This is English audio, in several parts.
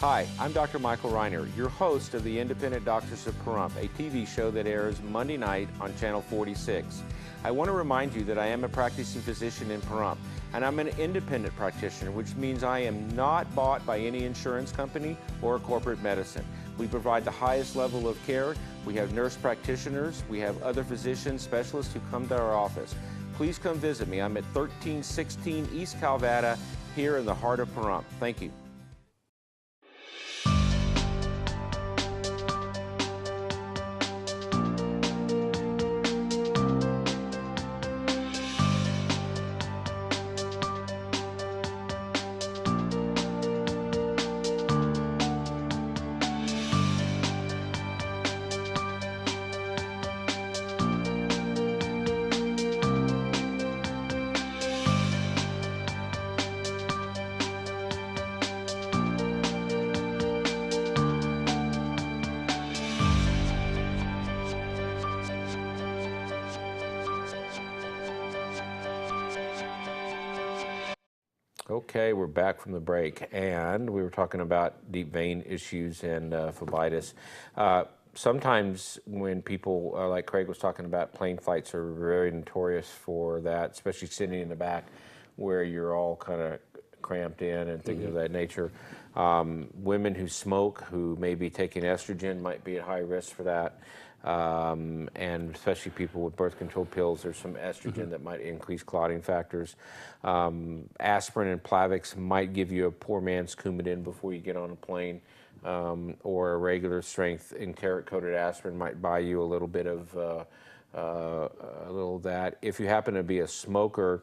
Hi, I'm Dr. Michael Reiner, your host of the Independent Doctors of Pahrump, a TV show that airs Monday night on Channel 46. I want to remind you that I am a practicing physician in Pahrump, and I'm an independent practitioner, which means I am not bought by any insurance company or corporate medicine. We provide the highest level of care. We have nurse practitioners. We have other physicians, specialists who come to our office. Please come visit me. I'm at 1316 East Calvada here in the heart of Pahrump. Thank you. Okay, we're back from the break, and we were talking about deep vein issues and phlebitis. Sometimes when people, like Craig was talking about, plane flights are very notorious for that, especially sitting in the back where you're all kind of cramped in and things of that nature. Women who smoke, who may be taking estrogen, might be at high risk for that. And especially people with birth control pills, there's some estrogen that might increase clotting factors. Aspirin and Plavix might give you a poor man's Coumadin before you get on a plane, or a regular strength enteric-coated aspirin might buy you a little bit of that. If you happen to be a smoker,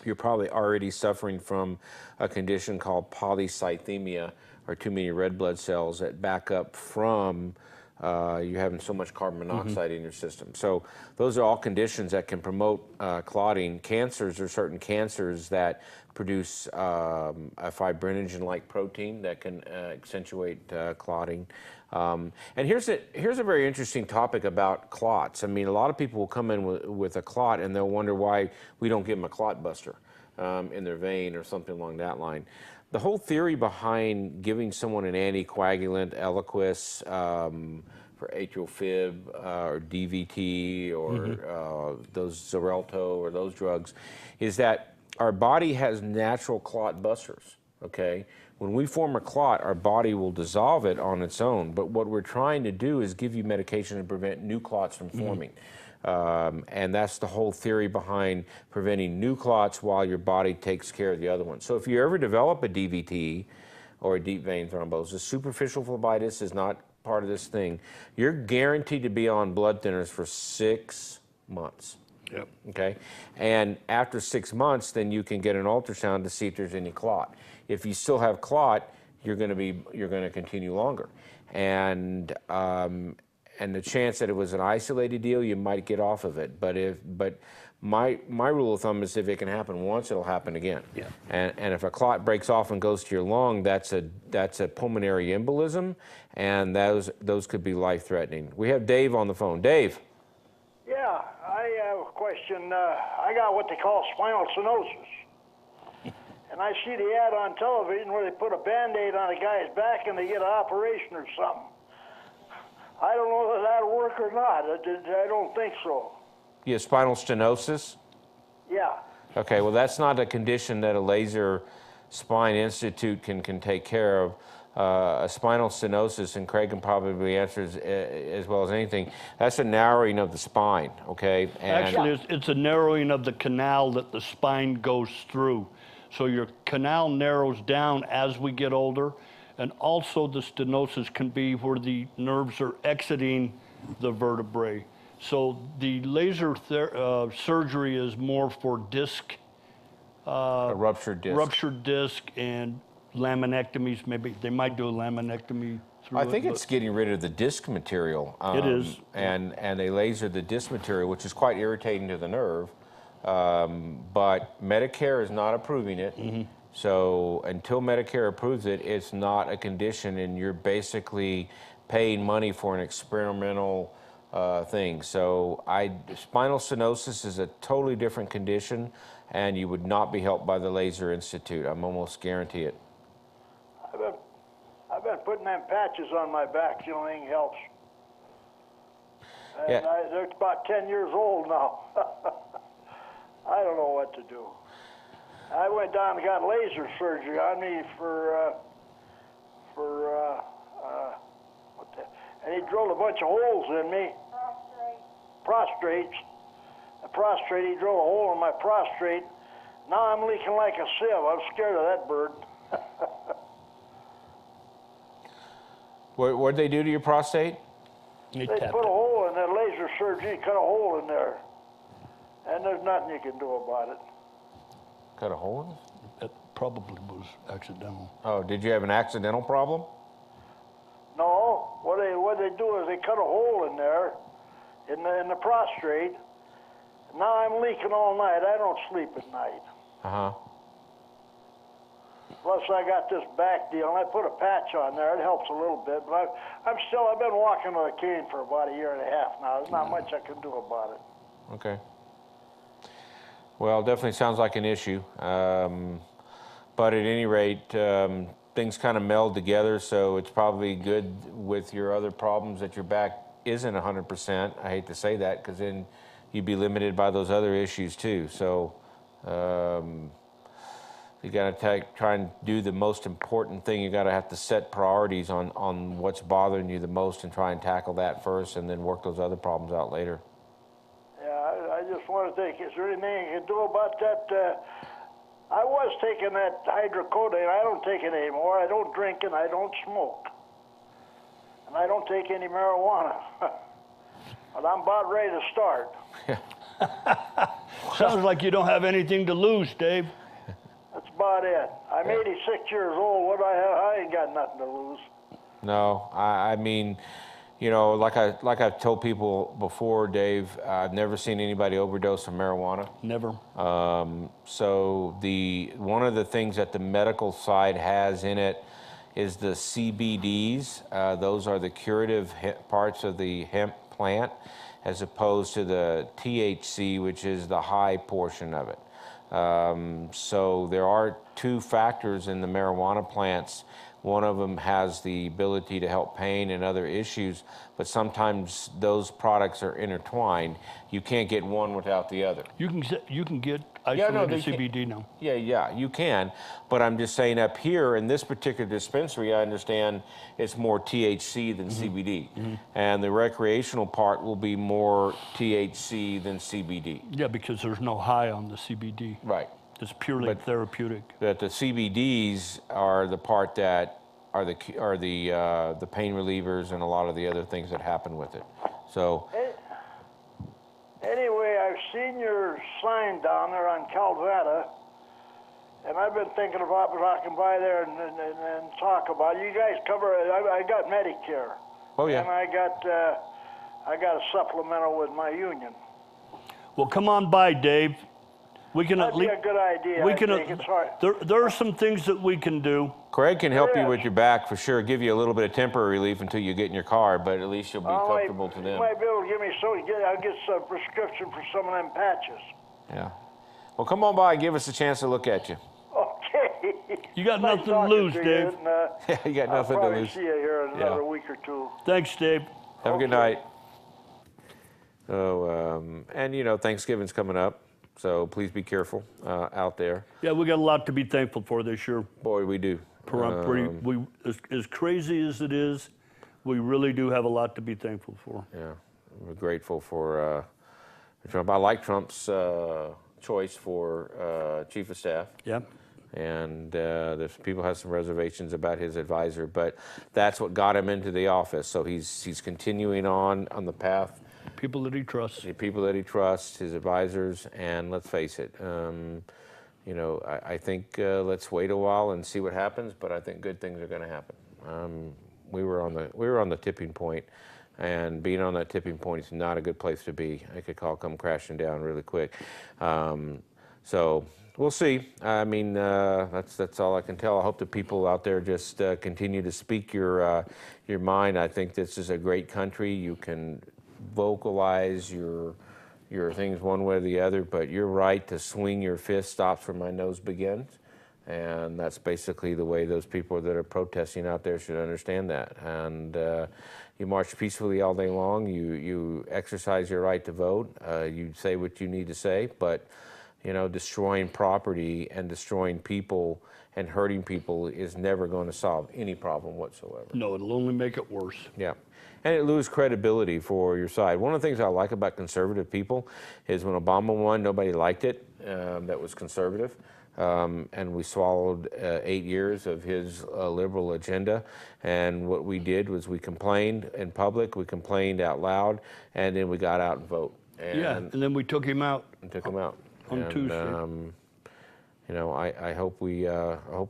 you're probably already suffering from a condition called polycythemia, or too many red blood cells that back up from you having so much carbon monoxide in your system. So those are all conditions that can promote clotting. Cancers are certain cancers that produce a fibrinogen-like protein that can accentuate clotting. And here's a very interesting topic about clots. I mean, a lot of people will come in with a clot and they'll wonder why we don't give them a clot buster in their vein or something along that line. The whole theory behind giving someone an anticoagulant, Eliquis, for atrial fib or DVT or those Xarelto or those drugs, is that our body has natural clot busters, okay? When we form a clot, our body will dissolve it on its own, but what we're trying to do is give you medication to prevent new clots from forming. And that's the whole theory behind preventing new clots while your body takes care of the other ones. So if you ever develop a DVT or a deep vein thrombosis, superficial phlebitis is not part of this thing. You're guaranteed to be on blood thinners for 6 months. Yep. Okay, and after 6 months, then you can get an ultrasound to see if there's any clot. If you still have clot, you're going to continue longer, and the chance that it was an isolated deal, you might get off of it. But my rule of thumb is if it can happen once, it'll happen again. Yeah. And if a clot breaks off and goes to your lung, that's a pulmonary embolism, and those could be life-threatening. We have Dave on the phone. Dave. Yeah, I have a question. I got what they call spinal stenosis. And I see the ad on television where they put a Band-Aid on a guy's back and they get an operation or something. I don't know if that'll work or not. I don't think so. You have spinal stenosis? Yeah. Okay, well, that's not a condition that a laser spine institute can take care of. A spinal stenosis, and Craig can probably answer as well as anything, that's a narrowing of the spine, okay? And Actually, it's a narrowing of the canal that the spine goes through. So your canal narrows down as we get older, and also the stenosis can be where the nerves are exiting the vertebrae. So the laser surgery is more for disc. a ruptured disc. Ruptured disc and laminectomies, maybe they might do a laminectomy through I think it's getting rid of the disc material. It is. And they laser the disc material, which is quite irritating to the nerve. But Medicare is not approving it. Mm-hmm. So until Medicare approves it, it's not a condition, and you're basically paying money for an experimental thing. So spinal stenosis is a totally different condition, and you would not be helped by the Laser Institute. I'm almost guarantee it. been putting them patches on my back. The only thing helps. And Yeah. they're about 10 years old now. I don't know what to do. I went down and got laser surgery on me and he drilled a bunch of holes in me. Prostrates. The prostrate, he drilled a hole in my prostrate. Now I'm leaking like a sieve. I'm scared of that bird. What'd they do to your prostate? They They tapped put a it. hole in that laser surgery, cut a hole in there. And there's nothing you can do about it. Cut a hole in it? That probably was accidental. Oh, did you have an accidental problem? No, what they do is they cut a hole in there, in the prostrate. Now I'm leaking all night. I don't sleep at night. Uh-huh. Plus I got this back deal, and I put a patch on there. It helps a little bit, but I've been walking with a cane for about a year and a half now. There's not much I can do about it. Okay. Well, definitely sounds like an issue. But at any rate, things kind of meld together, so it's probably good with your other problems that your back isn't 100%. I hate to say that, because then you'd be limited by those other issues too. So you got to try and do the most important thing. You got to have to set priorities on what's bothering you the most and try and tackle that first, and then work those other problems out later. Yeah, I just want to think, is there anything you can do about that? I was taking that hydrocodone. I don't take it anymore. I don't drink and I don't smoke. And I don't take any marijuana. But I'm about ready to start. Sounds like you don't have anything to lose, Dave. That's about it. I'm 86 years old. What do I have? I ain't got nothing to lose. No, I mean, you know, like I've told people before, Dave, I've never seen anybody overdose on marijuana. Never. So one of the things that the medical side has in it is the CBDs. Those are the curative parts of the hemp plant, as opposed to the THC, which is the high portion of it. So there are two factors in the marijuana plants. One of them has the ability to help pain and other issues, but sometimes those products are intertwined. You can't get one without the other. You can get Yeah, no, isolated they CBD now. Yeah, you can. But I'm just saying up here in this particular dispensary, I understand it's more THC than CBD. And the recreational part will be more THC than CBD. Yeah, because there's no high on the CBD. Right. It's purely therapeutic. That the CBDs are the part that are the pain relievers and a lot of the other things that happen with it. So Anyway, I've seen your sign down there on Calvetta, and I've been thinking about walking by there and talk about it. You guys cover it. I got Medicare. Oh, yeah. And I got a supplemental with my union. Well, come on by, Dave. We can That'd at be least. a good idea. We I can. think it's hard. There are some things that we can do. Creig can help you Yes. with your back for sure, give you a little bit of temporary relief until you get in your car, but at least you'll be comfortable to You them. might be able to give me I'll get some prescription for some of them patches. Yeah. Well, come on by and give us a chance to look at you. Okay. You got Nice nothing to talking lose, you, Dave. and, Yeah, you got I'll nothing to probably lose. see you here in another Yeah. week or two. Thanks, Dave. Have a good Okay. night. So, and you know, Thanksgiving's coming up, so please be careful out there. Yeah, we got a lot to be thankful for this year. Boy, we do. Pahrump. We as crazy as it is, we really do have a lot to be thankful for. Yeah, we're grateful for Trump. I like Trump's choice for chief of staff. Yeah. And there's people have some reservations about his advisor, but that's what got him into the office. So he's continuing on the path. People that he trusts. The people that he trusts, his advisors, and let's face it, you know, I think let's wait a while and see what happens. But I think good things are going to happen. We were on the tipping point, and being on that tipping point is not a good place to be. It could all come crashing down really quick. So we'll see. I mean, that's all I can tell. I hope the people out there just continue to speak your mind. I think this is a great country. You can vocalize your things one way or the other, but you're right. To swing your fist stops where my nose begins, And that's basically the way those people that are protesting out there should understand that. And you march peacefully all day long. You exercise your right to vote. You say what you need to say, but you know, destroying property and destroying people and hurting people is never going to solve any problem whatsoever. No, it'll only make it worse. Yeah. And it loses credibility for your side. One of the things I like about conservative people is when Obama won, nobody liked it that was conservative. And we swallowed 8 years of his liberal agenda. And what we did was we complained in public, we complained out loud, and then we got out and vote. And then we took him out. On Tuesday. You know, I hope we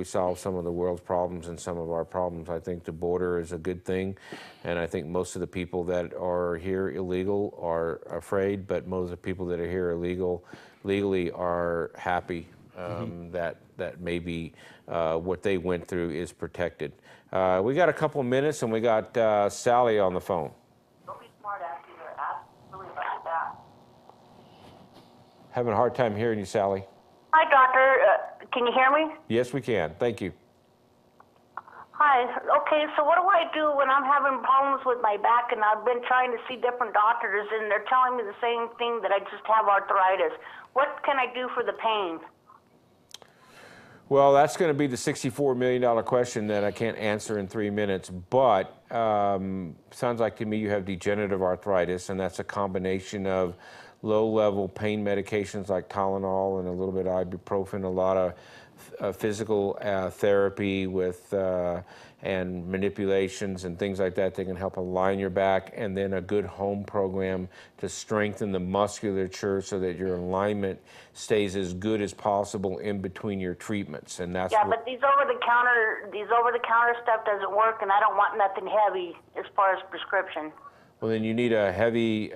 solve some of the world's problems and some of our problems. I think the border is a good thing, and I think most of the people that are here illegal are afraid, but most of the people that are here legally are happy that maybe what they went through is protected. We got a couple of minutes, and we got Sally on the phone. Don't be smart ass either. Ask really about that. Having a hard time hearing you, Sally. Hi, doctor. Can you hear me? Yes, we can. Thank you. Hi. Okay, so what do I do when I'm having problems with my back and I've been trying to see different doctors and they're telling me the same thing, that I just have arthritis? What can I do for the pain? Well, that's going to be the $64 million question that I can't answer in 3 minutes, but sounds like to me you have degenerative arthritis, and that's a combination of low-level pain medications like Tylenol and a little bit of ibuprofen, a lot of physical therapy with and manipulations and things like that can help align your back, and then a good home program to strengthen the musculature so that your alignment stays as good as possible in between your treatments. And that's but these over-the-counter stuff doesn't work, and I don't want nothing heavy as far as prescription. Well, then you need a heavy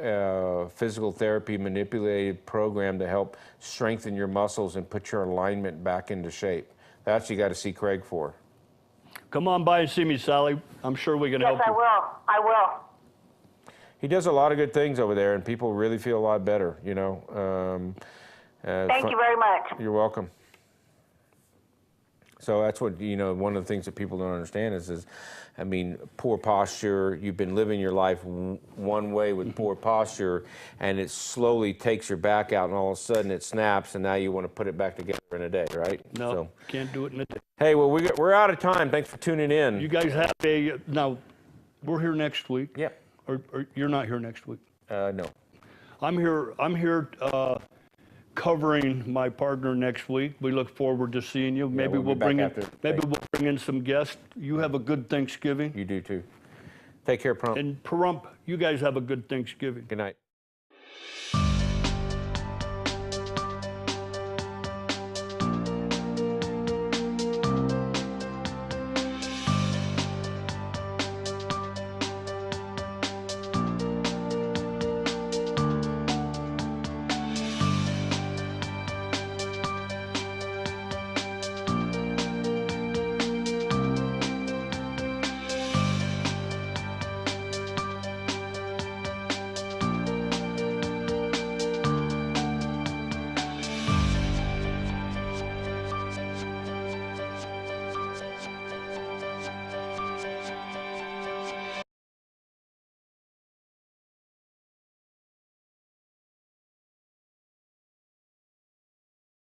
physical therapy manipulated program to help strengthen your muscles and put your alignment back into shape. That's what you got to see Creig for. Come on by and see me, Sally. I'm sure we can help you. Yes, I will. He does a lot of good things over there, and people really feel a lot better, you know. Thank you very much. You're welcome. So that's what, you know, one of the things that people don't understand is I mean, poor posture. You've been living your life one way with poor posture, and it slowly takes your back out, and all of a sudden it snaps, and now you want to put it back together in a day, right? No, So, can't do it in a day. hey, well, we're out of time. Thanks for tuning in. You guys have now, we're here next week. Yeah. Or you're not here next week. No. I'm here covering my partner next week. We look forward to seeing you. Maybe we'll be back we'll bring in some guests. You have a good Thanksgiving. You do too. Take care, Pahrump. And Pahrump, you guys have a good Thanksgiving. Good night.